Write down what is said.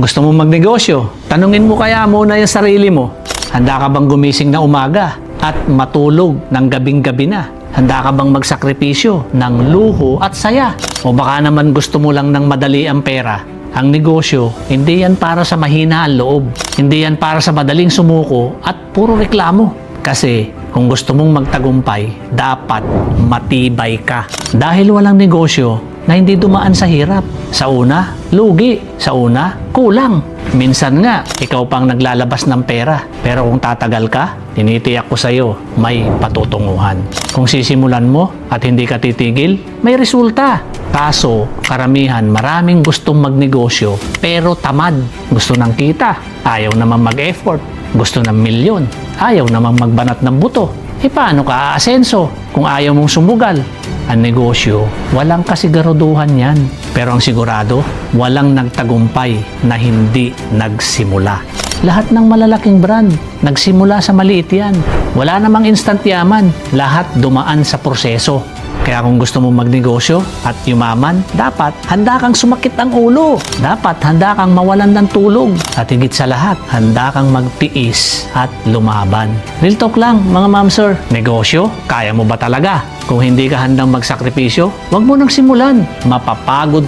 Gusto mo magnegosyo? Tanungin mo kaya muna yung sarili mo. Handa ka bang gumising na umaga at matulog ng gabing-gabi na? Handa ka bang magsakripisyo ng luho at saya? O baka naman gusto mo lang ng madali ang pera? Ang negosyo, hindi yan para sa mahina ang loob. Hindi yan para sa madaling sumuko at puro reklamo. Kasi kung gusto mong magtagumpay, dapat matibay ka. Dahil walang negosyo na hindi dumaan sa hirap. Sa una, lugi. Sa una, kulang. Minsan nga, ikaw pang naglalabas ng pera. Pero kung tatagal ka, tinitiyak ko sa'yo, may patutunguhan. Kung sisimulan mo at hindi ka titigil, may resulta. Kaso, karamihan, maraming gustong magnegosyo, pero tamad. Gusto ng kita, ayaw naman mag-effort. Gusto ng milyon, ayaw naman magbanat ng buto. E paano ka aasenso kung ayaw mong sumugal? Ang negosyo, walang kasiguraduhan yan. Pero ang sigurado, walang nagtagumpay na hindi nagsimula. Lahat ng malalaking brand, nagsimula sa maliit yan. Wala namang instant yaman. Lahat dumaan sa proseso. Kaya kung gusto mong magnegosyo at yumaman, dapat handa kang sumakit ang ulo. Dapat handa kang mawalan ng tulog. At higit sa lahat, handa kang magtiis at lumaban. Real talk lang, mga ma'am sir. Negosyo, kaya mo ba talaga? Kung hindi ka handang magsakripisyo, huwag mo nang simulan. Mapapagod